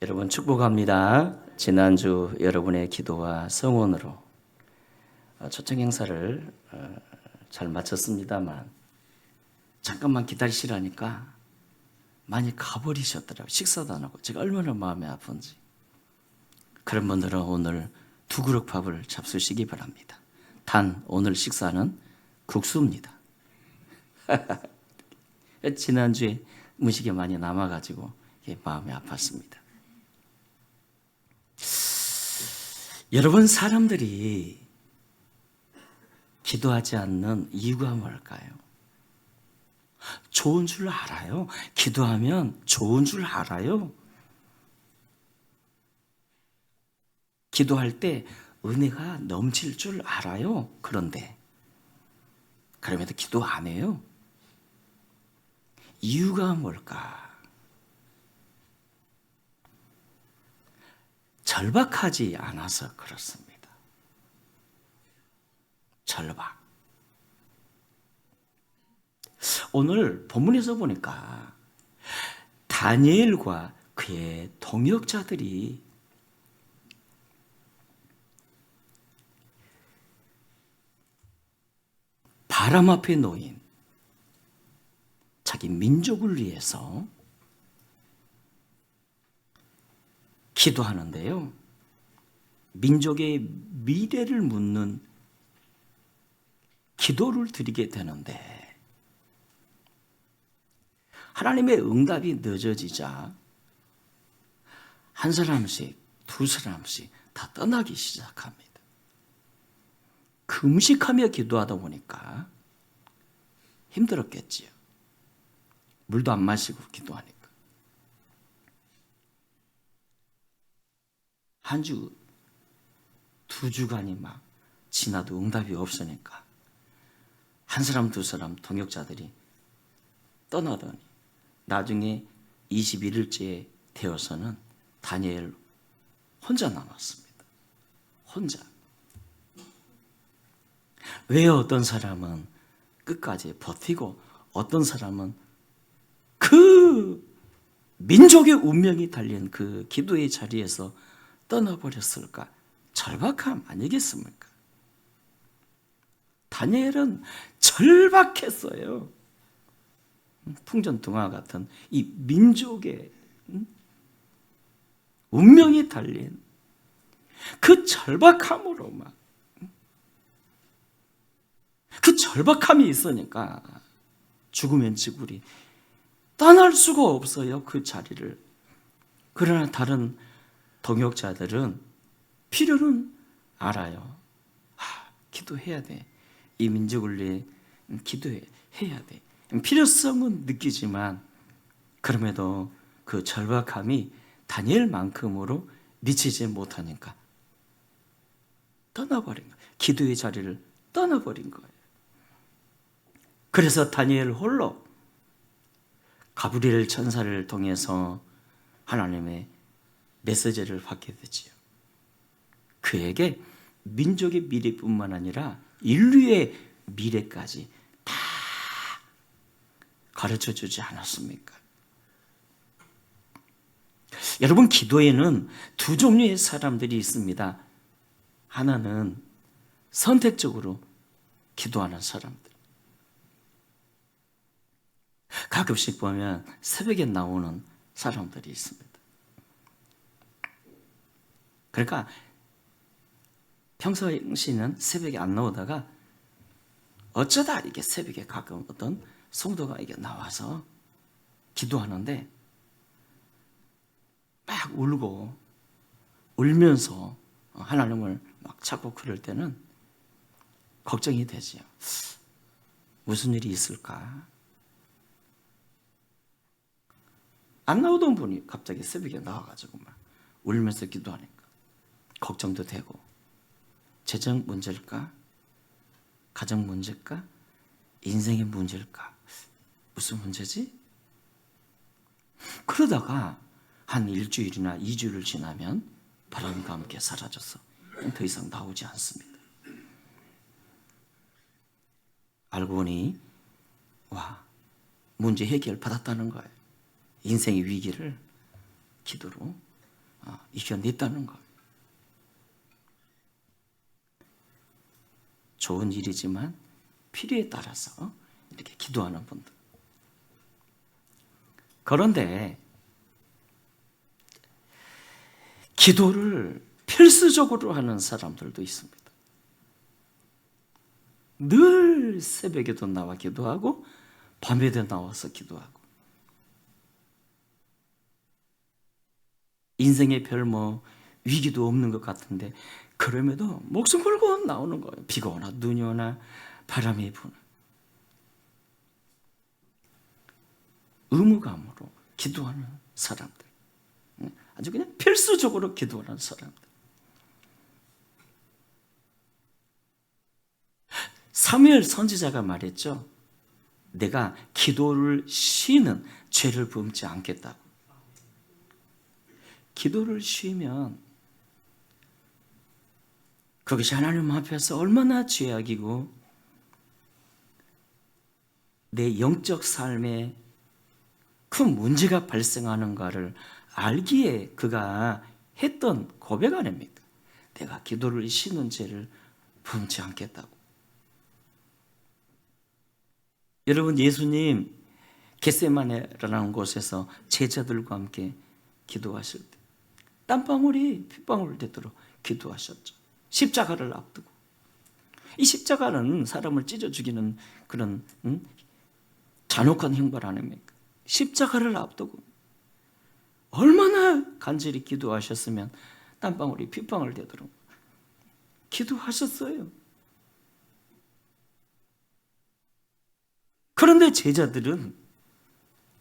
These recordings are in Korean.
여러분 축복합니다. 지난주 여러분의 기도와 성원으로 초청 행사를 잘 마쳤습니다만 잠깐만 기다리시라니까 많이 가버리셨더라고요. 식사도 안 하고 제가 얼마나 마음이 아픈지. 그런 분들은 오늘 두 그릇 밥을 잡수시기 바랍니다. 단 오늘 식사는 국수입니다. 지난주에 음식이 많이 남아가지고 마음이 아팠습니다. 여러분, 사람들이 기도하지 않는 이유가 뭘까요? 좋은 줄 알아요. 기도하면 좋은 줄 알아요. 기도할 때 은혜가 넘칠 줄 알아요. 그럼에도 기도 안 해요. 이유가 뭘까? 절박하지 않아서 그렇습니다. 절박. 오늘 본문에서 보니까 다니엘과 그의 동역자들이 바람 앞에 놓인 자기 민족을 위해서 기도하는데요. 민족의 미래를 묻는 기도를 드리게 되는데 하나님의 응답이 늦어지자 한 사람씩, 두 사람씩 다 떠나기 시작합니다. 금식하며 기도하다 보니까 힘들었겠지요. 물도 안 마시고 기도하니까. 한 주, 두 주간이 막 지나도 응답이 없으니까 한 사람, 두 사람 동역자들이 떠나더니 나중에 21일째에 되어서는 다니엘 혼자 남았습니다. 혼자. 왜 어떤 사람은 끝까지 버티고 어떤 사람은 그 민족의 운명이 달린 그 기도의 자리에서 떠나버렸을까? 절박함 아니겠습니까? 다니엘은 절박했어요. 풍전등화 같은 이 민족의 운명이 달린 그 절박함으로 그 절박함이 있으니까 죽으면 지구리 떠날 수가 없어요. 그 자리를. 그러나 다른 동역자들은 필요는 알아요. 기도해야 돼. 이 민족을 위해 기도해야 돼. 필요성은 느끼지만 그럼에도 그 절박함이 다니엘만큼으로 미치지 못하니까 떠나버린 거예요. 기도의 자리를 떠나버린 거예요. 그래서 다니엘 홀로 가브리엘 천사를 통해서 하나님의 메시지를 받게 되지요. 그에게 민족의 미래뿐만 아니라 인류의 미래까지 다 가르쳐 주지 않았습니까? 여러분, 기도에는 두 종류의 사람들이 있습니다. 하나는 선택적으로 기도하는 사람들. 가끔씩 보면 새벽에 나오는 사람들이 있습니다. 그러니까 평소에는 새벽에 안 나오다가 어쩌다 이렇게 새벽에 가끔 어떤 성도가 이게 나와서 기도하는데 막 울면서 하나님을 막 찾고 그럴 때는 걱정이 되지요. 무슨 일이 있을까? 안 나오던 분이 갑자기 새벽에 나와가지고 막 울면서 기도하니까 걱정도 되고, 재정 문제일까? 가정 문제일까? 인생의 문제일까? 무슨 문제지? 그러다가 한 일주일이나 2주를 지나면 바람과 함께 사라져서 더 이상 나오지 않습니다. 알고 보니 문제 해결 받았다는 거예요. 인생의 위기를 기도로 이겨냈다는 거예요. 좋은 일이지만 필요에 따라서 이렇게 기도하는 분들. 그런데 기도를 필수적으로 하는 사람들도 있습니다. 늘 새벽에도 나와 기도하고 밤에도 나와서 기도하고, 인생에 별 위기도 없는 것 같은데 그럼에도 목숨 걸고 나오는 거예요. 비가 오나 눈이 오나 바람이 부나 의무감으로 기도하는 사람들, 아주 그냥 필수적으로 기도하는 사람들. 사무엘 선지자가 말했죠. 내가 기도를 쉬는 죄를 범지 않겠다고. 기도를 쉬면 그것이 하나님 앞에서 얼마나 죄악이고 내 영적 삶에 큰 문제가 발생하는가를 알기에 그가 했던 고백 아닙니까? 내가 기도를 쉬는 죄를 범지 않겠다고. 여러분, 예수님 겟세마네라는 곳에서 제자들과 함께 기도하실 때 땀방울이 핏방울 되도록 기도하셨죠. 십자가를 앞두고. 이 십자가는 사람을 찢어 죽이는 그런 잔혹한 형벌 아닙니까? 십자가를 앞두고 얼마나 간절히 기도하셨으면 땀방울이 핏방울 되도록 기도하셨어요. 그런데 제자들은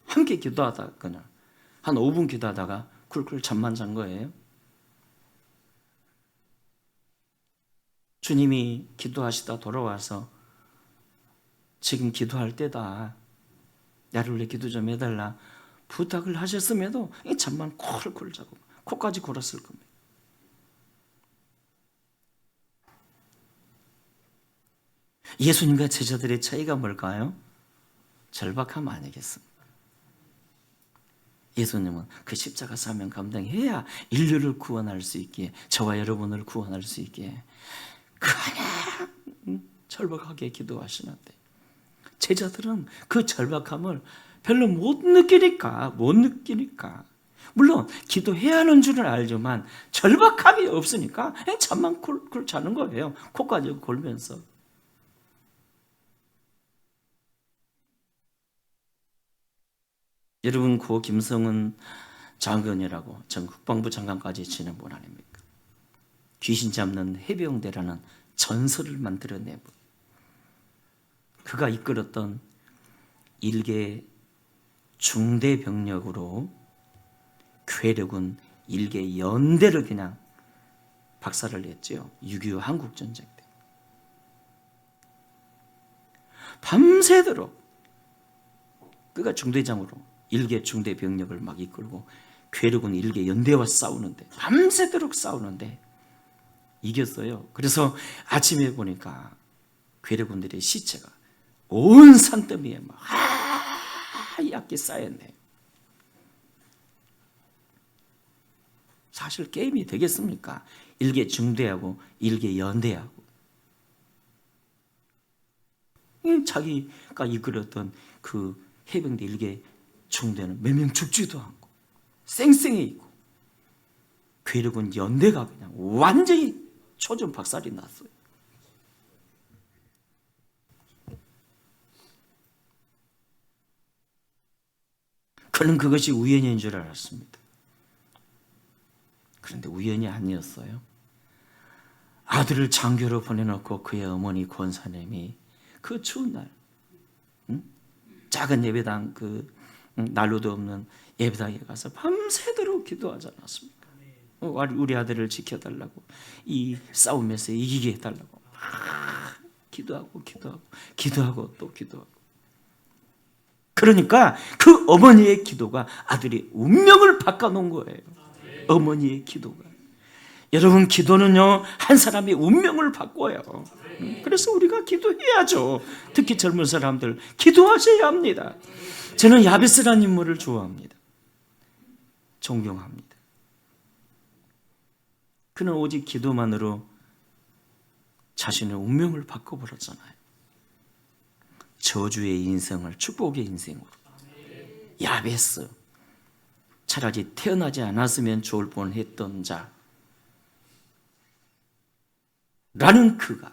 함께 기도하다가 그냥 한 5분 기도하다가 쿨쿨 잠만 잔 거예요. 주님이 기도하시다 돌아와서 지금 기도할 때다, 나를 위해 기도 좀 해달라 부탁을 하셨음에도 잠만 콜콜 자고 코까지 골았을 겁니다. 예수님과 제자들의 차이가 뭘까요? 절박함 아니겠습니까? 예수님은 그 십자가 사명 감당해야 인류를 구원할 수 있기에, 저와 여러분을 구원할 수 있기에 그냥 절박하게 기도하시는데, 제자들은 그 절박함을 별로 못 느끼니까 물론 기도해야 하는 줄은 알지만 절박함이 없으니까 잠만 쿨쿨 자는 거예요. 코까지 골면서. 여러분, 고 김성은 장관이라고 전 국방부 장관까지 지낸 분 아닙니까? 귀신 잡는 해병대라는 전설을 만들어낸 분. 그가 이끌었던 일개 중대 병력으로 괴력은 일개 연대를 그냥 박살을 냈죠. 6.25 한국전쟁 때. 밤새도록 그가 중대장으로 일개 중대 병력을 막 이끌고 괴력은 일개 연대와 싸우는데, 밤새도록 싸우는데 이겼어요. 그래서 아침에 보니까 괴력군들의 시체가 온 산더미에 막 하얗게 쌓였네. 사실 게임이 되겠습니까? 일개 중대하고 일개 연대하고. 자기가 이끌었던 그 해병대 일개 중대는 몇 명 죽지도 않고 쌩쌩해 있고, 괴력은 연대가 그냥 완전히 초전 박살이 났어요. 그는 그것이 우연인 줄 알았습니다. 그런데 우연이 아니었어요. 아들을 장교로 보내놓고 그의 어머니 권사님이 그 추운 날, 작은 예배당, 그 난로도 없는 예배당에 가서 밤새도록 기도하지 않았습니까? 우리 아들을 지켜달라고, 이 싸움에서 이기게 해달라고 기도하고 또 기도하고. 그러니까 그 어머니의 기도가 아들의 운명을 바꿔놓은 거예요. 어머니의 기도가. 여러분, 기도는요 한 사람의 운명을 바꿔요. 그래서 우리가 기도해야죠. 특히 젊은 사람들 기도하셔야 합니다. 저는 야베스라는 인물을 좋아합니다. 존경합니다. 그는 오직 기도만으로 자신의 운명을 바꿔버렸잖아요. 저주의 인생을 축복의 인생으로. 야베스, 차라리 태어나지 않았으면 좋을 뻔했던 자 라는 그가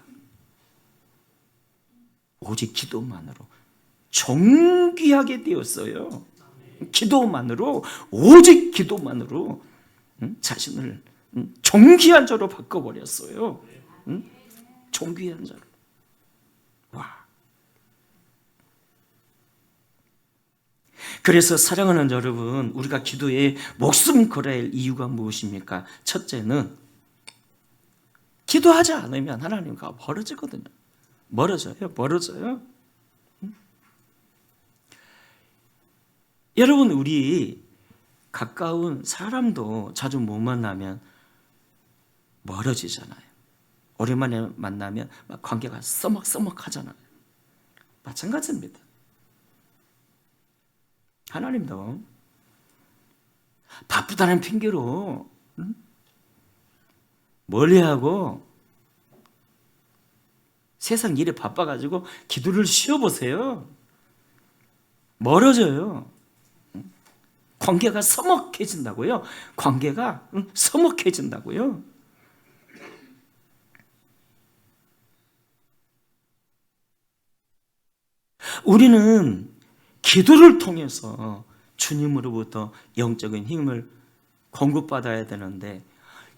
오직 기도만으로 존귀하게 되었어요. 기도만으로, 오직 기도만으로 자신을 존귀한 자로 바꿔버렸어요. 존귀한 자로. 와. 그래서 사랑하는 여러분, 우리가 기도에 목숨 걸어야 할 이유가 무엇입니까? 첫째는 기도하지 않으면 하나님과 멀어지거든요. 멀어져요. 여러분, 우리 가까운 사람도 자주 못 만나면 멀어지잖아요. 오랜만에 만나면 막 관계가 써먹써먹하잖아요. 마찬가지입니다. 하나님도 바쁘다는 핑계로 멀리하고 세상 일에 바빠가지고 기도를 쉬어보세요. 멀어져요. 관계가 서먹해진다고요. 관계가 서먹해진다고요. 우리는 기도를 통해서 주님으로부터 영적인 힘을 공급받아야 되는데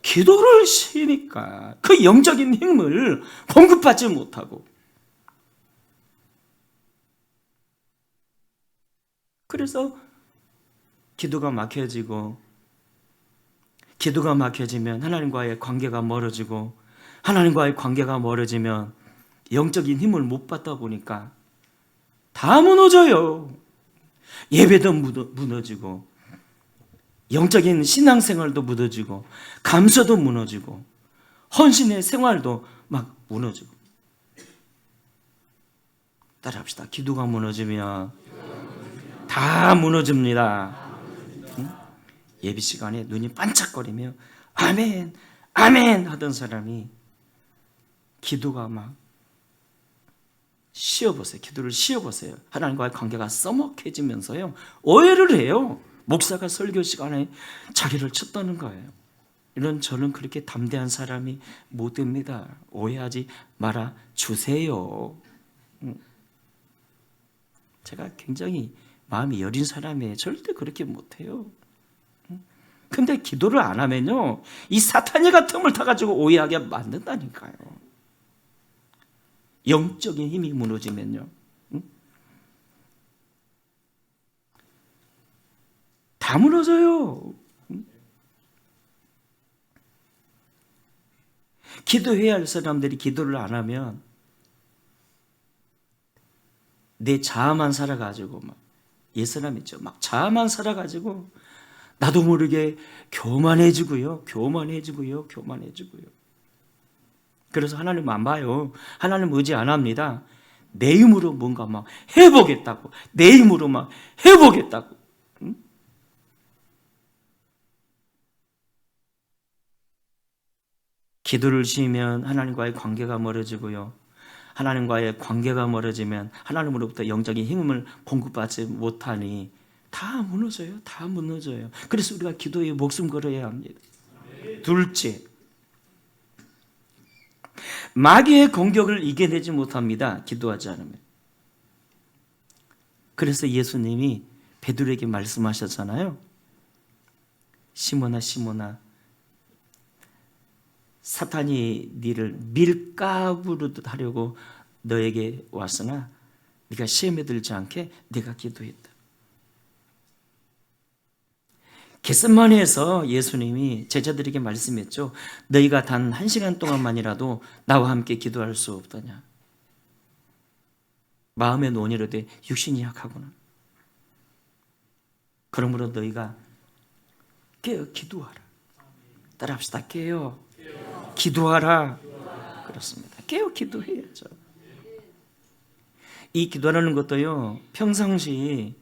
기도를 쉬니까 그 영적인 힘을 공급받지 못하고, 그래서 기도가 막혀지고, 기도가 막혀지면 하나님과의 관계가 멀어지고, 하나님과의 관계가 멀어지면 영적인 힘을 못 받다 보니까 다 무너져요. 예배도 무너지고, 영적인 신앙생활도 무너지고, 감사도 무너지고, 헌신의 생활도 막 무너지고. 따라합시다. 기도가 무너지면 다 무너집니다. 예배 시간에 눈이 반짝거리며 아멘, 아멘 하던 사람이 기도가 막 쉬어보세요. 기도를 쉬어보세요. 하나님과의 관계가 써먹해지면서요, 오해를 해요. 목사가 설교 시간에 자기를 쳤다는 거예요. 이런 저는 그렇게 담대한 사람이 못 됩니다. 오해하지 말아 주세요. 제가 굉장히 마음이 여린 사람이에요. 절대 그렇게 못해요. 근데 기도를 안 하면요, 이 사탄이가 틈을 타가지고 오해하게 만든다니까요. 영적인 힘이 무너지면요, 다 무너져요. 기도해야 할 사람들이 기도를 안 하면 내 자아만 살아가지고 막, 옛사람 있죠, 막 자아만 살아가지고 나도 모르게 교만해지고요. 그래서 하나님 안 봐요. 하나님 의지 안 합니다. 내 힘으로 뭔가 막 해보겠다고, 내 힘으로 막 해보겠다고. 기도를 쉬면 하나님과의 관계가 멀어지고요. 하나님과의 관계가 멀어지면 하나님으로부터 영적인 힘을 공급받지 못하니 다 무너져요. 그래서 우리가 기도에 목숨 걸어야 합니다. 둘째, 마귀의 공격을 이겨내지 못합니다. 기도하지 않으면. 그래서 예수님이 베드로에게 말씀하셨잖아요. 시몬아, 시몬아, 사탄이 네를 밀가부르듯 하려고 너에게 왔으나 네가 시험에 들지 않게 네가 기도했다. 겟세마네에서 예수님이 제자들에게 말씀했죠. 너희가 단 1시간 동안만이라도 나와 함께 기도할 수 없더냐. 마음의 논의로되 육신이 약하구나. 그러므로 너희가 깨어 기도하라. 따라합시다. 깨어 기도하라. 그렇습니다. 깨어 기도해야죠. 이 기도하는 것도요, 평상시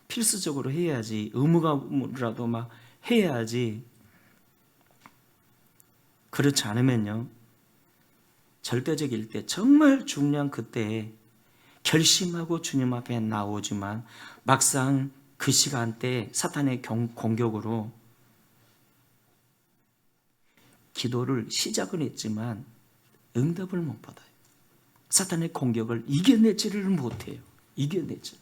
필수적으로 해야지, 의무감이라도 막 해야지. 그렇지 않으면요, 절대적일 때, 정말 중요한 그때에 결심하고 주님 앞에 나오지만 막상 그 시간대 사탄의 공격으로 기도를 시작은 했지만 응답을 못 받아요. 사탄의 공격을 이겨내지를 못해요. 이겨내지.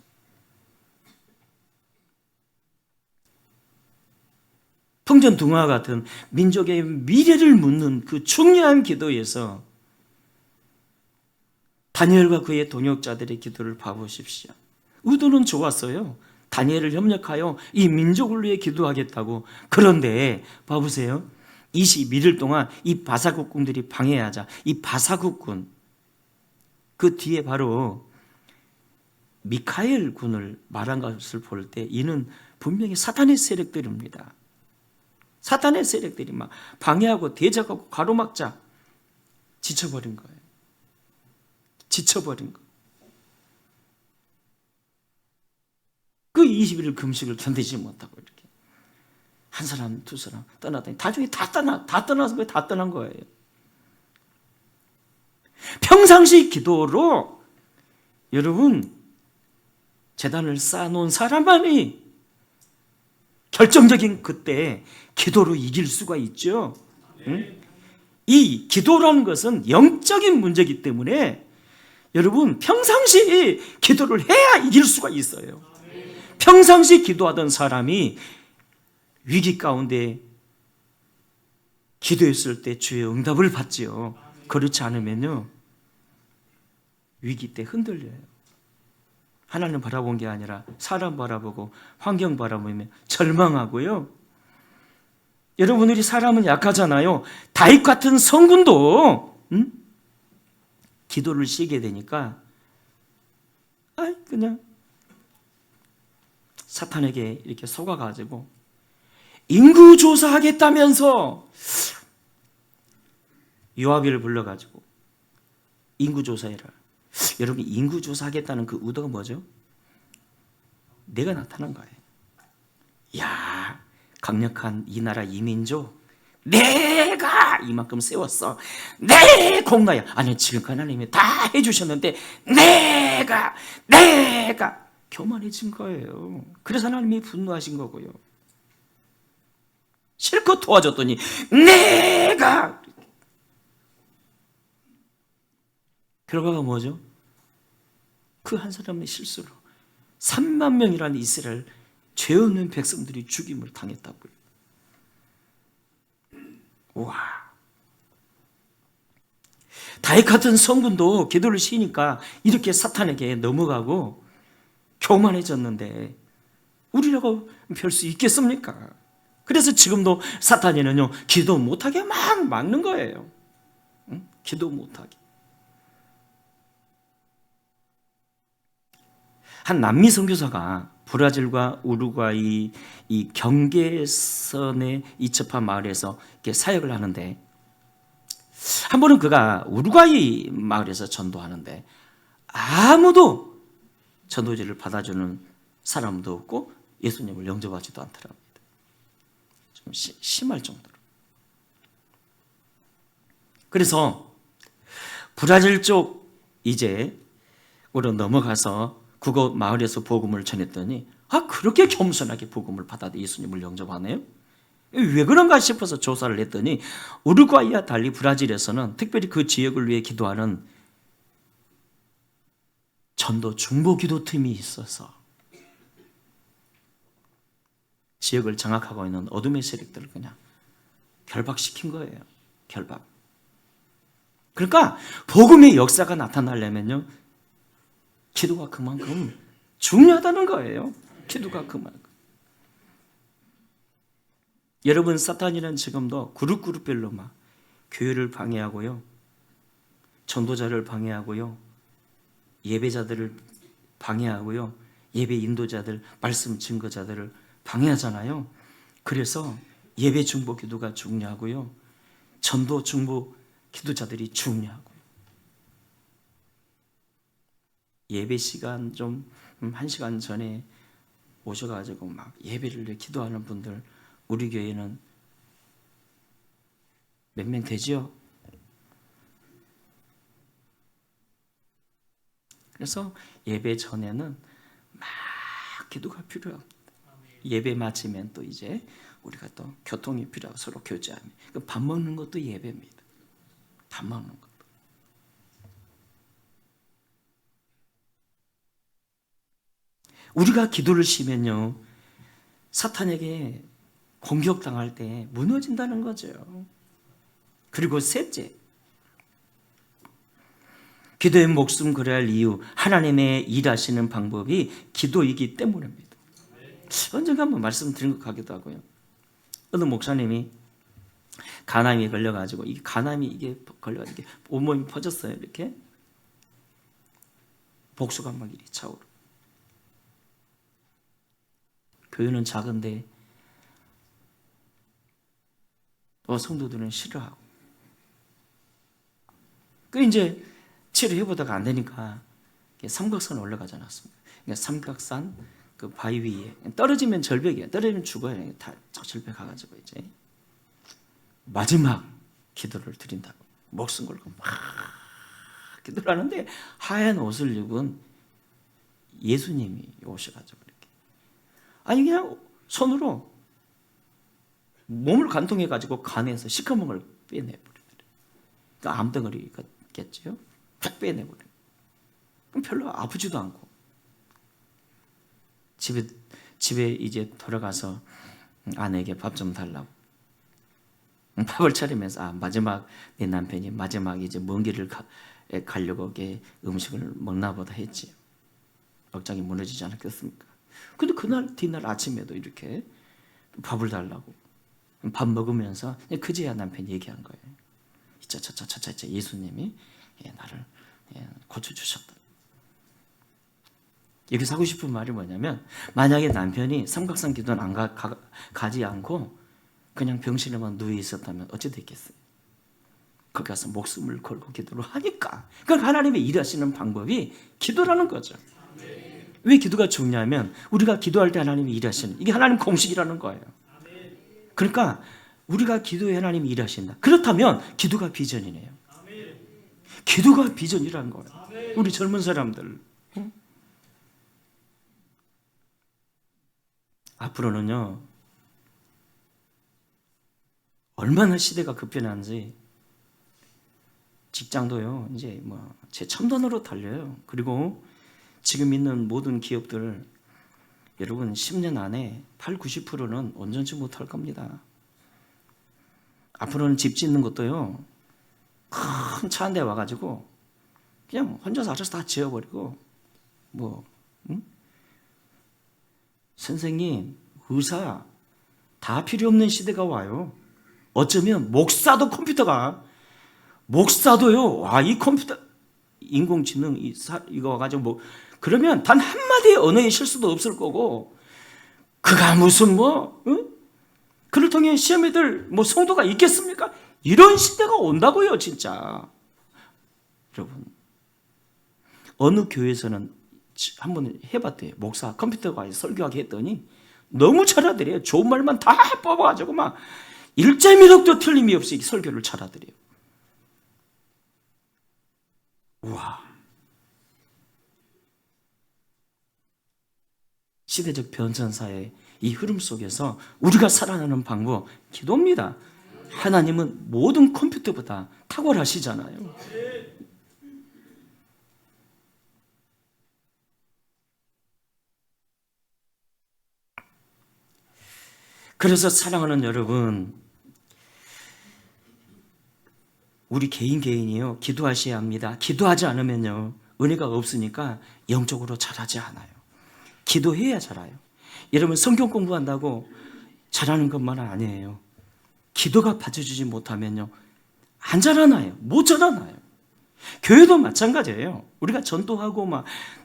풍전등화 같은 민족의 미래를 묻는 그 중요한 기도에서 다니엘과 그의 동역자들의 기도를 봐보십시오. 의도는 좋았어요. 다니엘을 협력하여 이 민족을 위해 기도하겠다고. 그런데 봐보세요. 21일 동안 이 바사국군들이 방해하자. 이 바사국군, 그 뒤에 바로 미카엘 군을 말한 것을 볼 때 이는 분명히 사탄의 세력들입니다. 사탄의 세력들이 막 방해하고 대적하고 가로막자. 지쳐버린 거예요. 지쳐버린 거. 그 20일 금식을 견디지 못하고 이렇게 한 사람, 두 사람 떠나더니 나중에 다 떠나서 왜 다 떠난 거예요. 평상시 기도로 여러분 제단을 쌓아놓은 사람만이 결정적인 그때 기도로 이길 수가 있죠. 응? 이 기도라는 것은 영적인 문제이기 때문에 여러분 평상시 기도를 해야 이길 수가 있어요. 평상시 기도하던 사람이 위기 가운데 기도했을 때 주의 응답을 받지요. 그렇지 않으면요 위기 때 흔들려요. 하나님 바라본 게 아니라 사람 바라보고 환경 바라보면 절망하고요. 여러분들이 사람은 약하잖아요. 다윗 같은 성군도 기도를 쉬게 되니까 그냥 사탄에게 이렇게 속아가지고 인구조사하겠다면서 요압을 불러가지고 인구조사해라. 여러분 인구조사하겠다는 그 의도가 뭐죠? 내가 나타난 거예요. 야, 강력한 이 나라 이민족 내가 이만큼 세웠어. 내 공로야. 아니 지금까지 하나님이 다 해주셨는데 내가 교만해진 거예요. 그래서 하나님이 분노하신 거고요. 실컷 도와줬더니 내가 결과가 뭐죠? 그 한 사람의 실수로 3만 명이라는 이스라엘 죄 없는 백성들이 죽임을 당했다고요. 우와. 다윗 같은 성군도 기도를 쉬니까 이렇게 사탄에게 넘어가고 교만해졌는데 우리라고 별 수 있겠습니까? 그래서 지금도 사탄이는요 기도 못하게 막 막는 거예요. 응? 기도 못하게. 한 남미 선교사가 브라질과 우루과이 이 경계선에 이첩한 마을에서 이렇게 사역을 하는데 한 번은 그가 우루과이 마을에서 전도하는데 아무도 전도지를 받아주는 사람도 없고 예수님을 영접하지도 않더랍니다. 좀 심할 정도로. 그래서 브라질 쪽 이제으로 넘어가서 그곳 마을에서 복음을 전했더니 그렇게 겸손하게 복음을 받아 예수님을 영접하네요. 왜 그런가 싶어서 조사를 했더니 우루과이와 달리 브라질에서는 특별히 그 지역을 위해 기도하는 전도 중보 기도팀이 있어서 지역을 장악하고 있는 어둠의 세력들을 그냥 결박시킨 거예요. 결박. 그러니까 복음의 역사가 나타나려면요 기도가 그만큼 중요하다는 거예요. 기도가 그만큼. 여러분 사탄이는 지금도 그룹별로 막 교회를 방해하고요. 전도자를 방해하고요. 예배자들을 방해하고요. 예배 인도자들, 말씀 증거자들을 방해하잖아요. 그래서 예배 중보 기도가 중요하고요. 전도 중보 기도자들이 중요하고요. 예배 시간 좀 1시간 전에 오셔가지고 막 예배를 위해 기도하는 분들 우리 교회는 몇 명 되지요? 그래서 예배 전에는 막 기도가 필요합니다. 예배 마치면 또 이제 우리가 또 교통이 필요하고 서로 교제하며 밥 먹는 것도 예배입니다. 밥 먹는 것도. 우리가 기도를 쉬면요, 사탄에게 공격당할 때 무너진다는 거죠. 그리고 셋째, 기도의 목숨 걸어야 할 이유, 하나님의 일하시는 방법이 기도이기 때문입니다. 언젠가 한번 말씀드린 것 같기도 하고요. 어느 목사님이 간암이 걸려가지고 이 간암이 이게 걸려가지고 온몸이 퍼졌어요. 이렇게 복수가 막 이리 차오르. 교회는 작은데 또 성도들은 싫어하고. 그 이제 치료해보다가 안 되니까 삼각산 올라가지 않았습니까? 그러니까 삼각산 그 바위 위에 떨어지면 절벽이에요. 떨어지면 죽어요. 다 절벽 가가지고 이제 마지막 기도를 드린다고 목숨 걸고 막 기도를 하는데 하얀 옷을 입은 예수님이 오셔가지고 이렇게 아니 그냥 손으로 몸을 관통해가지고 간에서 시커먼 걸 빼내버리더래요. 그러니까 암덩어리겠죠. 탁 빼내버려요. 그럼 별로 아프지도 않고 집에 이제 돌아가서 아내에게 밥 좀 달라고 밥을 차리면서 마지막 내 남편이 마지막 이제 먼 길을 가려고 음식을 먹나 보다 했지요. 억장이 무너지지 않았겠습니까? 근데 그날 뒷날 아침에도 이렇게 밥을 달라고 밥 먹으면서 그제야 남편이 얘기한 거예요. 자 예수님이 나를 고쳐주셨다. 여기서 하고 싶은 말이 뭐냐면 만약에 남편이 삼각산 기도는 가지 않고 그냥 병실에만 누워 있었다면 어찌 됐겠어요? 거기 가서 목숨을 걸고 기도를 하니까. 그러니까 하나님의 일하시는 방법이 기도라는 거죠. 왜 기도가 중요하면 우리가 기도할 때 하나님이 일하시는 이게 하나님 공식이라는 거예요. 그러니까 우리가 기도에 하나님이 일하신다. 그렇다면 기도가 비전이네요. 기도가 비전이라는 거예요. 우리 젊은 사람들 앞으로는요 얼마나 시대가 급변하는지 직장도요 이제 제 첨단으로 달려요. 그리고 지금 있는 모든 기업들 여러분 10년 안에 80-90%는 온전치 못할 겁니다. 앞으로는 집 짓는 것도요 큰 차 한 대 와가지고 그냥 혼자서 알아서 다 지어버리고 선생님, 의사 다 필요 없는 시대가 와요. 어쩌면 목사도 목사도요. 이 컴퓨터 인공지능 이거 가지고 그러면 단 한마디의 언어의 실수도 없을 거고 그가 무슨 그를 통해 시험에 들 성도가 있겠습니까? 이런 시대가 온다고요, 진짜. 여러분, 어느 교회에서는 한번 해봤대요. 목사 컴퓨터가 설교하게 했더니 너무 잘하더래요. 좋은 말만 다 뽑아가지고 막 1.1억도 틀림이 없이 설교를 잘하더래요. 우와. 시대적 변천사의 이 흐름 속에서 우리가 살아가는 방법 기도입니다. 하나님은 모든 컴퓨터보다 탁월하시잖아요. 그래서 사랑하는 여러분, 우리 개인이요 기도하셔야 합니다. 기도하지 않으면요 은혜가 없으니까 영적으로 자라지 않아요. 기도해야 자라요. 여러분 성경 공부한다고 자라는 것만은 아니에요. 기도가 받쳐주지 못하면요 안 자라나요. 못 자라나요. 교회도 마찬가지예요. 우리가 전도하고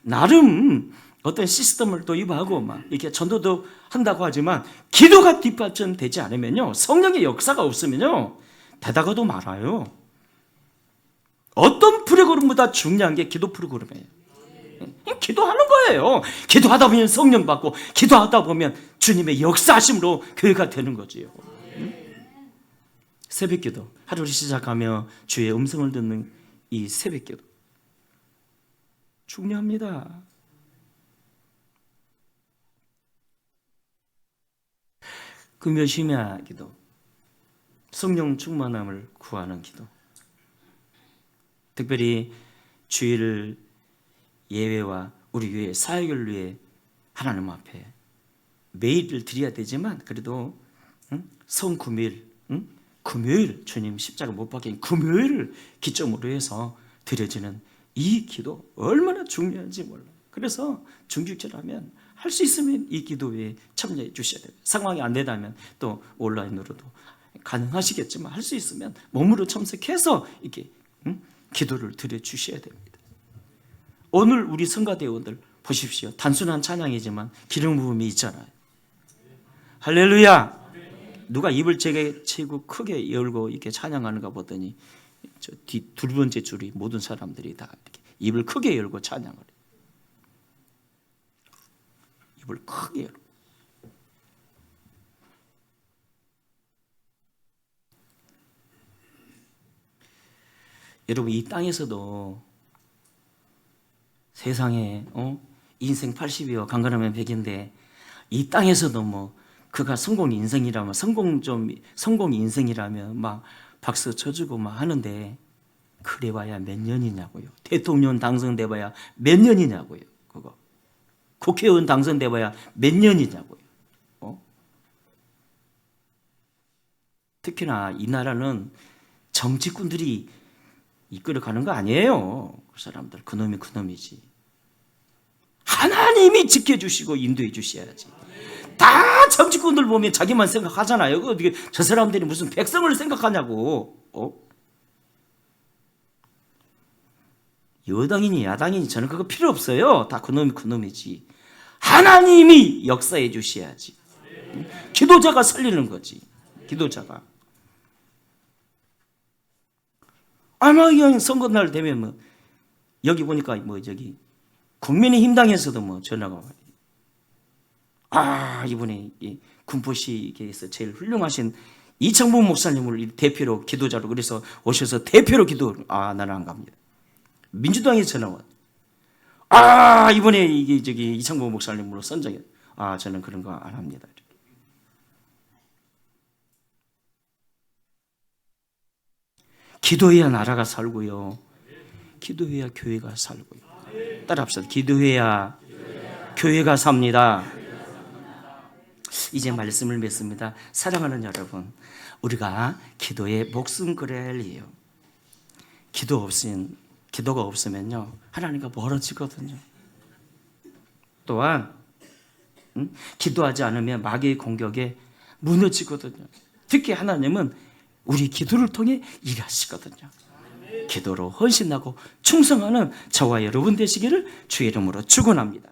나름 어떤 시스템을 도입하고 이렇게 전도도 한다고 하지만 기도가 뒷받침되지 않으면요 성령의 역사가 없으면요 되다가도 말아요. 어떤 프로그램보다 중요한 게 기도 프로그램이에요. 기도하는 거예요. 기도하다 보면 성령 받고 기도하다 보면 주님의 역사하심으로 교회가 되는 거지요. 새벽기도, 하루를 시작하며 주의 음성을 듣는 이 새벽기도 중요합니다. 금요 심야 기도, 성령 충만함을 구하는 기도, 특별히 주일을 예외와 우리 교회 사역을 위해 하나님 앞에 매일을 드려야 되지만 그래도 성금요일, 금요일 주님 십자가 못 박힌 금요일을 기점으로 해서 드려지는 이 기도 얼마나 중요한지 몰라요. 그래서 중직절하면 할 수 있으면 이 기도에 참여해 주셔야 돼요. 상황이 안 되다면 또 온라인으로도 가능하시겠지만 할 수 있으면 몸으로 참석해서 이렇게 기도를 드려 주셔야 됩니다. 오늘 우리 성가대원들 보십시오. 단순한 찬양이지만 기름 부음이 있잖아요. 할렐루야. 누가 입을 채고 크게 열고 이렇게 찬양하는가 보더니 저 두 번째 줄이 모든 사람들이 다 이렇게 입을 크게 열고 찬양을 해요. 입을 크게 열고. 여러분, 이 땅에서도 세상에 인생 80이요 강건하면 100인데 이 땅에서도 뭐 그가 성공 인생이라면 성공 인생이라면 막 박수 쳐주고 막 하는데 그래 봐야 몇 년이냐고요. 대통령 당선돼 봐야 몇 년이냐고요. 그거 국회의원 당선돼 봐야 몇 년이냐고요. 특히나 이 나라는 정치꾼들이 이끌어가는 거 아니에요. 그 사람들 그놈이 그놈이지. 하나님이 지켜주시고 인도해 주셔야지. 다 정치꾼들 보면 자기만 생각하잖아요. 어떻게 저 사람들이 무슨 백성을 생각하냐고. 여당이니 야당이니 저는 그거 필요 없어요. 다 그놈이 그놈이지. 하나님이 역사해 주셔야지. 기도자가 살리는 거지. 기도자가. 아마 그냥 선거날 되면 뭐 여기 보니까 뭐 저기 국민의힘당에서도 뭐 전화가 와요. 이번에 군포시에서 제일 훌륭하신 이창범 목사님을 대표로 기도자로 그래서 오셔서 대표로 기도. 나는 안 갑니다. 민주당에서 전화 와. 이번에 이게 저기 이창범 목사님으로 선정해. 저는 그런 거 안 합니다. 기도해야 나라가 살고요. 기도해야 교회가 살고요. 따라합시다. 기도해야 교회가 삽니다. 이제 말씀을 맺습니다. 사랑하는 여러분, 우리가 기도에 목숨 걸어야 할 이유. 기도가 없으면요 하나님과 멀어지거든요. 또한 기도하지 않으면 마귀의 공격에 무너지거든요. 특히 하나님은 우리 기도를 통해 일하시거든요. 기도로 헌신하고 충성하는 저와 여러분 되시기를 주의 이름으로 축원합니다.